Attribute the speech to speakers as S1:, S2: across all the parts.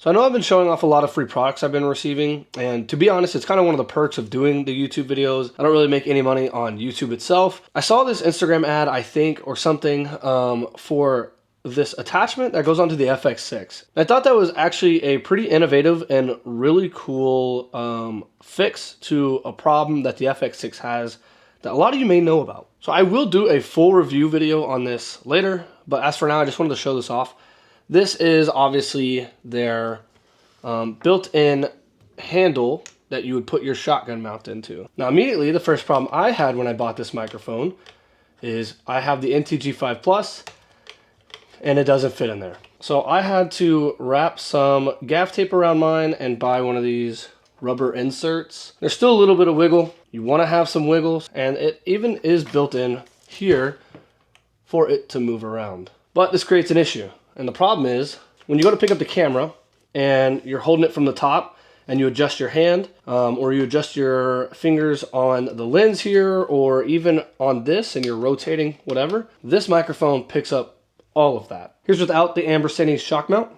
S1: So I know I've been showing off a lot of free products I've been receiving, and to be honest, it's kind of one of the perks of doing the YouTube videos. I don't really make any money on YouTube itself. I saw this Instagram ad, I think, or something, for this attachment that goes onto the FX6. I thought that was actually a pretty innovative and really cool fix to a problem that the FX6 has that a lot of you may know about. So I will do a full review video on this later, but as for now, I just wanted to show this off. This is obviously their built-in handle that you would put your shotgun mount into. Now immediately, the first problem I had when I bought this microphone is I have the NTG5 Plus and it doesn't fit in there. So I had to wrap some gaff tape around mine and buy one of these rubber inserts. There's still a little bit of wiggle. You want to have some wiggles, and it even is built in here for it to move around. But this creates an issue. And the problem is, when you go to pick up the camera and you're holding it from the top and you adjust your hand or you adjust your fingers on the lens here or even on this and you're rotating whatever, this microphone picks up all of that. Here's without the Ambersini shock mount.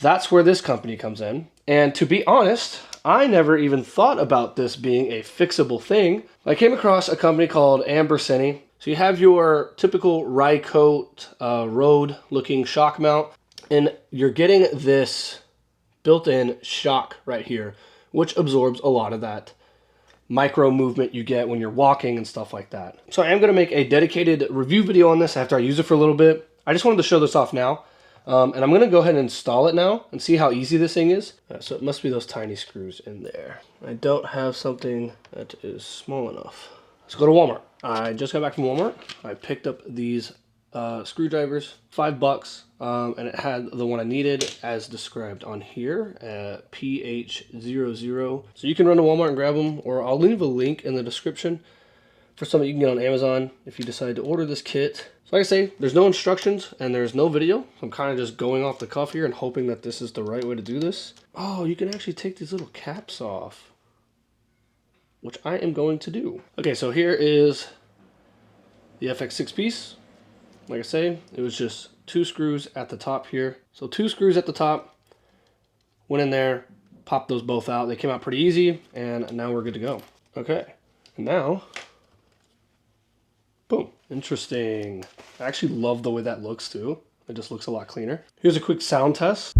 S1: That's where this company comes in. And to be honest, I never even thought about this being a fixable thing. I came across a company called Ambersini. So you have your typical Rycote Rode looking shock mount, and you're getting this built-in shock right here, which absorbs a lot of that micro movement you get when you're walking and stuff like that. So I am gonna make a dedicated review video on this after I use it for a little bit. I just wanted to show this off now. And I'm going to go ahead and install it now and see how easy this thing is. So it must be those tiny screws in there. I don't have something that is small enough. Let's go to Walmart. I just got back from Walmart. I picked up these screwdrivers, $5, and it had the one I needed as described on here, PH00. So you can run to Walmart and grab them, or I'll leave a link in the description for something you can get on Amazon if you decide to order this kit. So like I say, there's no instructions and there's no video. So I'm kind of just going off the cuff here and hoping that this is the right way to do this. Oh, you can actually take these little caps off, which I am going to do. Okay, so here is the FX6 piece. Like I say, it was just 2 screws at the top here. So 2 screws at the top, went in there, popped those both out. They came out pretty easy, and now we're good to go. Okay, and now, boom. Interesting. I actually love the way that looks too. It just looks a lot cleaner. Here's a quick sound test.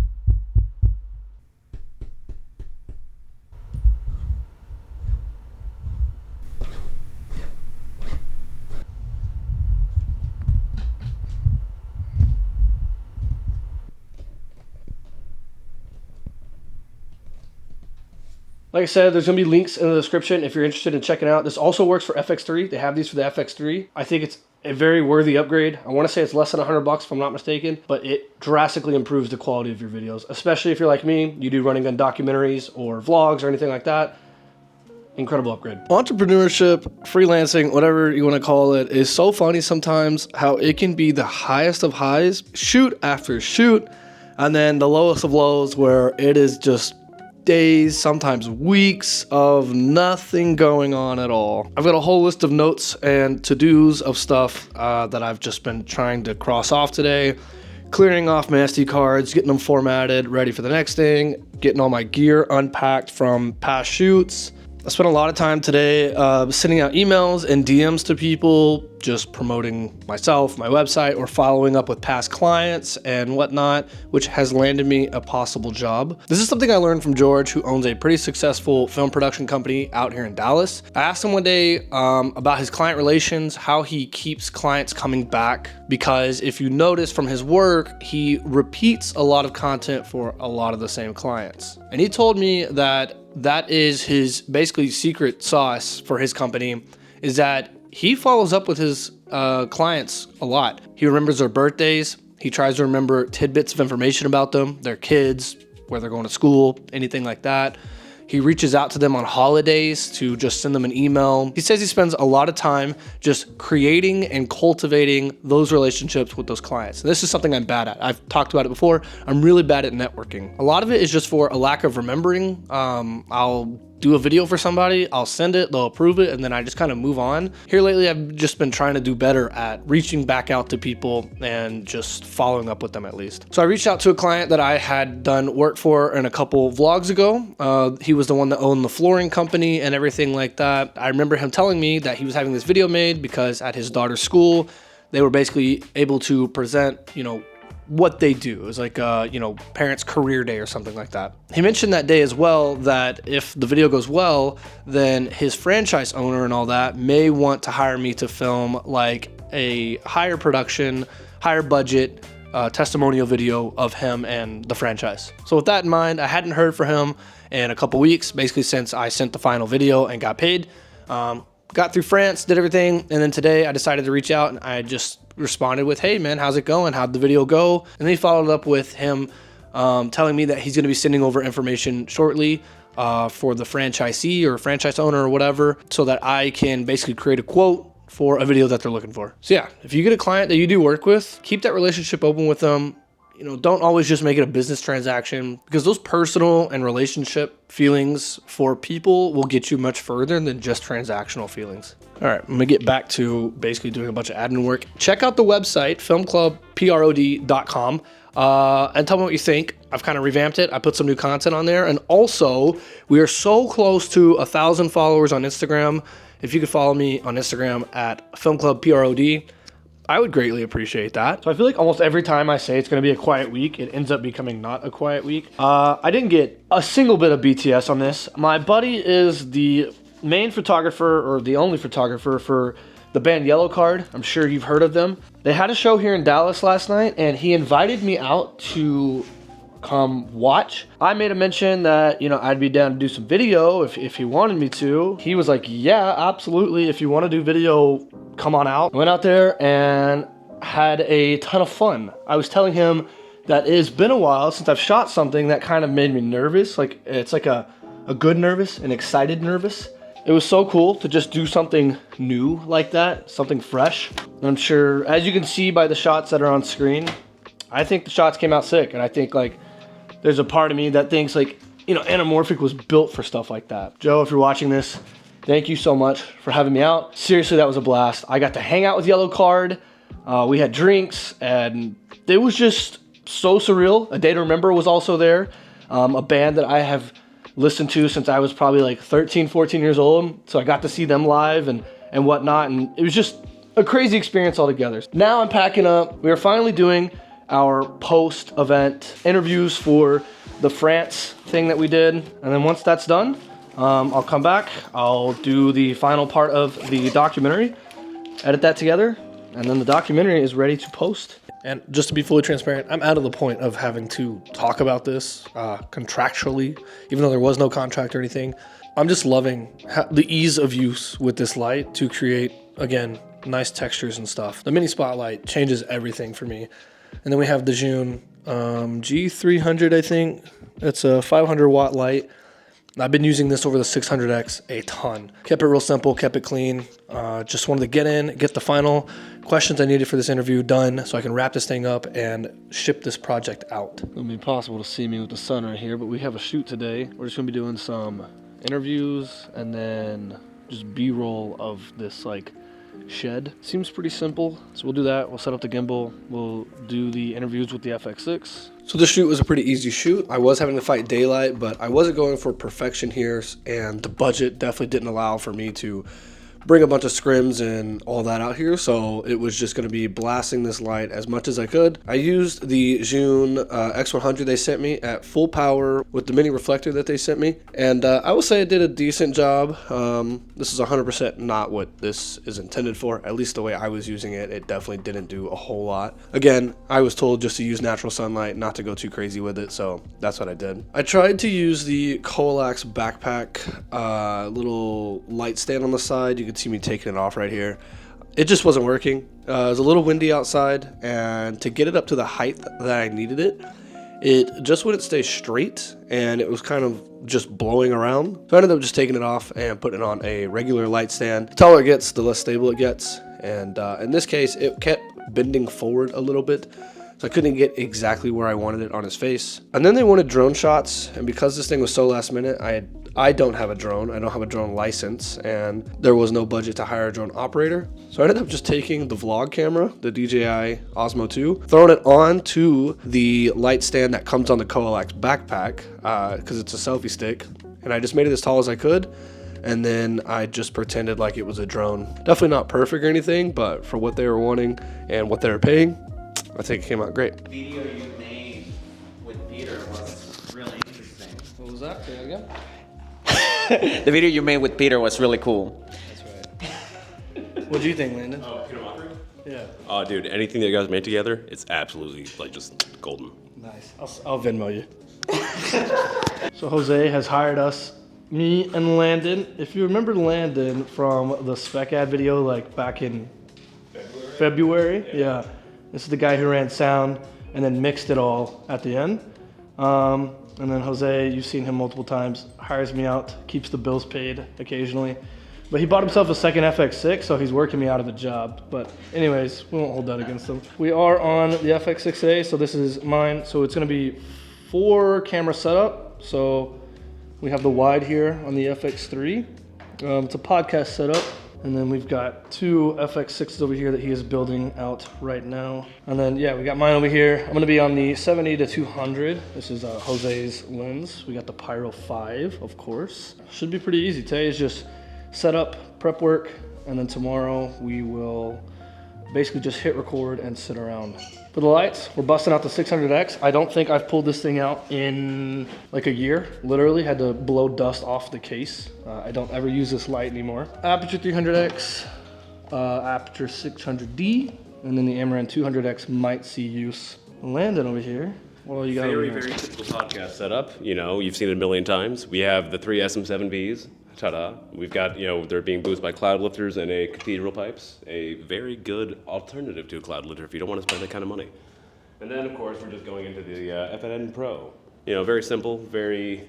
S1: Like I said, there's going to be links in the description if you're interested in checking out. This also works for FX3. They have these for the FX3. I think it's a very worthy upgrade. I want to say it's less than $100 if I'm not mistaken, but it drastically improves the quality of your videos, especially if you're like me, you do running gun documentaries or vlogs or anything like that. Incredible upgrade. Entrepreneurship, freelancing, whatever you want to call it, is so funny sometimes how it can be the highest of highs, shoot after shoot, and then the lowest of lows where it is just days, sometimes weeks of nothing going on at all. I've got a whole list of notes and to-dos of stuff that I've just been trying to cross off today. Clearing off my SD cards, getting them formatted, ready for the next thing, getting all my gear unpacked from past shoots. I spent a lot of time today sending out emails and DMs to people, just promoting myself, my website, or following up with past clients and whatnot, which has landed me a possible job. This is something I learned from George, who owns a pretty successful film production company out here in Dallas. I asked him one day about his client relations, how he keeps clients coming back, because if you notice from his work, he repeats a lot of content for a lot of the same clients. And he told me that that is his basically secret sauce for his company, is that he follows up with his clients a lot. He remembers their birthdays. He tries to remember tidbits of information about them, their kids, where they're going to school, anything like that. He reaches out to them on holidays to just send them an email. He says he spends a lot of time just creating and cultivating those relationships with those clients. And this is something I'm bad at. I've talked about it before. I'm really bad at networking. A lot of it is just for a lack of remembering. I'll do a video for somebody, I'll send it, they'll approve it, and then I just kind of move on. Here lately, I've just been trying to do better at reaching back out to people and just following up with them at least. So I reached out to a client that I had done work for in a couple vlogs ago. He was the one that owned the flooring company and everything like that. I remember him telling me that he was having this video made because at his daughter's school, they were basically able to present, what they do. It was like, parents' career day or something like that. He mentioned that day as well that if the video goes well, then his franchise owner and all that may want to hire me to film like a higher production, higher budget testimonial video of him and the franchise. So with that in mind, I hadn't heard from him in a couple weeks, basically since I sent the final video and got paid. Got through France, did everything, and then today I decided to reach out and I just responded with, hey man, how's it going? How'd the video go? And then he followed up with him telling me that he's gonna be sending over information shortly for the franchisee or franchise owner or whatever, so that I can basically create a quote for a video that they're looking for. So yeah, if you get a client that you do work with, keep that relationship open with them. Don't always just make it a business transaction, because those personal and relationship feelings for people will get you much further than just transactional feelings. All right, I'm gonna get back to basically doing a bunch of admin work. Check out the website, filmclubprod.com, and tell me what you think. I've kind of revamped it. I put some new content on there. And also, we are so close to 1,000 followers on Instagram. If you could follow me on Instagram at filmclubprod, I would greatly appreciate that. So I feel like almost every time I say it's going to be a quiet week, it ends up becoming not a quiet week. I didn't get a single bit of BTS on this. My buddy is the main photographer, or the only photographer for the band Yellowcard. I'm sure you've heard of them. They had a show here in Dallas last night, and he invited me out to come watch. I made a mention that, I'd be down to do some video if he wanted me to. He was like, yeah, absolutely. If you want to do video, come on out. I went out there and had a ton of fun. I was telling him that it's been a while since I've shot something that kind of made me nervous. Like, it's like a good nervous, an excited nervous. It was so cool to just do something new like that, something fresh. And I'm sure, as you can see by the shots that are on screen, I think the shots came out sick. And I think there's a part of me that thinks Anamorphic was built for stuff like that. Joe, if you're watching this, thank you so much for having me out. Seriously, that was a blast. I got to hang out with Yellowcard. We had drinks, and it was just so surreal. A Day to Remember was also there. A band that I have listened to since I was probably 13, 14 years old. So I got to see them live and whatnot, and it was just a crazy experience altogether. Now I'm packing up. We are finally doing our post-event interviews for the France thing that we did. And then once that's done, I'll come back, I'll do the final part of the documentary, edit that together, and then the documentary is ready to post. And just to be fully transparent, I'm out of the point of having to talk about this contractually, even though there was no contract or anything. I'm just loving the ease of use with this light to create, again, nice textures and stuff. The mini spotlight changes everything for me. And then we have the zhiyun G300, I think. It's a 500 watt light. I've been using this over the 600X a ton. Kept it real simple, kept it clean. Just wanted to get the final questions I needed for this interview done so I can wrap this thing up and ship this project out. It'll be impossible to see me with the sun right here, but we have a shoot today. We're just gonna be doing some interviews and then just B-roll of this shed. Seems pretty simple, so we'll do that. We'll set up the gimbal, we'll do the interviews with the FX6. So the shoot was a pretty easy shoot. I was having to fight daylight, but I wasn't going for perfection here, and the budget definitely didn't allow for me to bring a bunch of scrims and all that out here, so it was just going to be blasting this light as much as I could. I used the zhiyun X100 they sent me at full power with the mini reflector that they sent me, and I will say it did a decent job. This is 100% not what this is intended for, at least the way I was using it. It definitely didn't do a whole lot. Again, I was told just to use natural sunlight, not to go too crazy with it, so that's what I did. I tried to use the Coalax backpack little light stand on the side. You can see me taking it off right here. It just wasn't working. It was a little windy outside, and to get it up to the height that I needed it, it just wouldn't stay straight, and it was kind of just blowing around. So I ended up just taking it off and putting it on a regular light stand. The taller it gets, the less stable it gets. And in this case, it kept bending forward a little bit, so I couldn't get exactly where I wanted it on his face. And then they wanted drone shots, and because this thing was so last minute, I don't have a drone. I don't have a drone license, and there was no budget to hire a drone operator. So I ended up just taking the vlog camera, the DJI Osmo 2, throwing it onto the light stand that comes on the Coalax backpack, because it's a selfie stick. And I just made it as tall as I could, and then I just pretended like it was a drone. Definitely not perfect or anything, but for what they were wanting and what they were paying, I think it came out great.
S2: The video you made with Peter was really interesting.
S1: What was that? Say that again?
S2: The video you made with Peter was really cool.
S1: That's right. What do you think, Landon?
S3: Oh, Peter Mockery?
S1: Yeah.
S3: Oh, dude, anything that you guys made together, it's absolutely like just golden.
S1: Nice. I'll Venmo you. So Jose has hired us, me and Landon. If you remember Landon from the spec ad video, like back in February, yeah. This is the guy who ran sound and then mixed it all at the end. And then Jose, you've seen him multiple times, hires me out, keeps the bills paid occasionally. But he bought himself a second FX6, so he's working me out of the job. But anyways, we won't hold that against him. We are on the FX6A, so this is mine. So it's gonna be 4 camera setup. So we have the wide here on the FX3. It's a podcast setup. And then we've got 2 FX6s over here that he is building out right now. And then, yeah, we got mine over here. I'm gonna be on the 70 to 200. This is Jose's lens. We got the Pyro 5, of course. Should be pretty easy. Today is just set up, prep work, and then tomorrow we will basically just hit record and sit around. For the lights, we're busting out the 600X. I don't think I've pulled this thing out in like a year. Literally had to blow dust off the case. I don't ever use this light anymore. Aperture 300X, Aperture 600D, and then the Amaran 200X might see use. Landon over here. Well, you got
S3: Very typical podcast setup. You know, you've seen it a million times. We have the 3 SM7Bs. Ta-da. We've got, you know, they're being boosted by cloud lifters and a cathedral pipes. A very good alternative to a cloud lifter if you don't want to spend that kind of money. And then, of course, we're just going into the FNN Pro. You know, very simple, very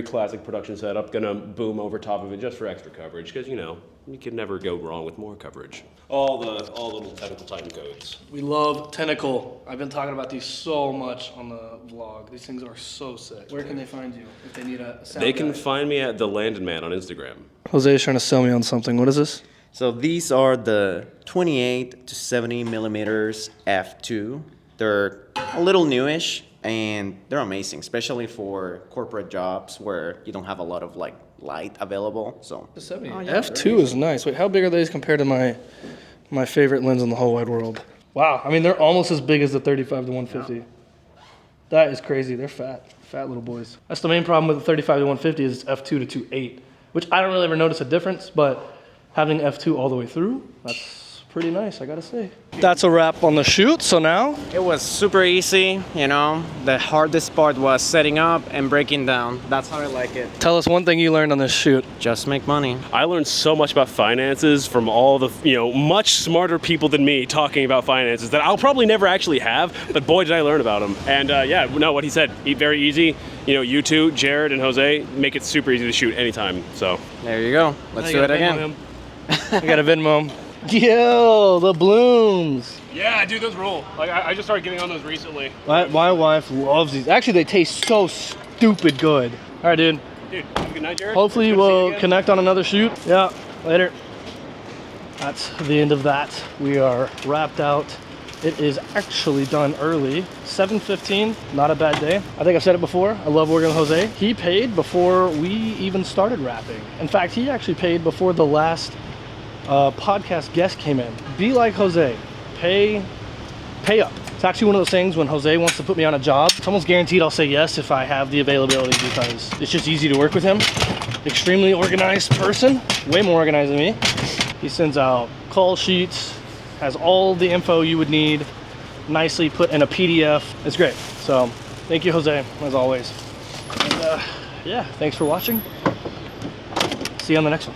S3: classic production setup. Gonna boom over top of it just for extra coverage, because, you know, you can never go wrong with more coverage. All the little technical Titan codes.
S1: We love Tentacle. I've been talking about these so much on the vlog. These things are so sick. Where can they find you if they need a sound
S3: They can
S1: guy?
S3: find me at the Landon Man on Instagram.
S1: Jose is trying to sell me on something. What is this?
S2: So these are the 28 to 70 millimeters f2. They're a little newish and they're amazing, especially for corporate jobs where you don't have a lot of like light available. So
S1: The 70.
S2: Oh, yeah,
S1: F2 is nice. Wait, how big are these compared to my favorite lens in the whole wide world? Wow, I mean, they're almost as big as the 35 to 150. Yeah. That is crazy. They're fat little boys. That's the main problem with the 35 to 150 is F2 to 2.8, which I don't really ever notice a difference, but having F2 all the way through, that's pretty nice, I gotta say. That's a wrap on the shoot, so now?
S4: It was super easy, you know. The hardest part was setting up and breaking down. That's how I like it.
S1: Tell us one thing you learned on this shoot.
S4: Just make money.
S3: I learned so much about finances from all the, you know, much smarter people than me talking about finances that I'll probably never actually have, but boy did I learn about them. And yeah, no, what he said, very easy. You know, you two, Jared and Jose, make it super easy to shoot anytime, so.
S4: There you go. Let's do it again.
S1: I gotta Venmo him. Yo, the blooms.
S3: Yeah, dude, those roll. Like, I just started getting on those recently.
S1: My wife loves these. Actually, they taste so stupid good. All right, dude.
S3: Dude, have a good night, Jared.
S1: Hopefully we'll connect on another shoot. Yeah, later. That's the end of that. We are wrapped out. It is actually done early. 7:15, not a bad day. I think I've said it before. I love working with Jose. He paid before we even started wrapping. In fact, he actually paid before the last podcast guest came in. Be like Jose. Pay up. It's actually one of those things when Jose wants to put me on a job, it's almost guaranteed I'll say yes if I have the availability because it's just easy to work with him. Extremely organized person, way more organized than me. He sends out call sheets, has all the info you would need, nicely put in a PDF. It's great. So thank you, Jose, as always. And yeah, thanks for watching. See you on the next one.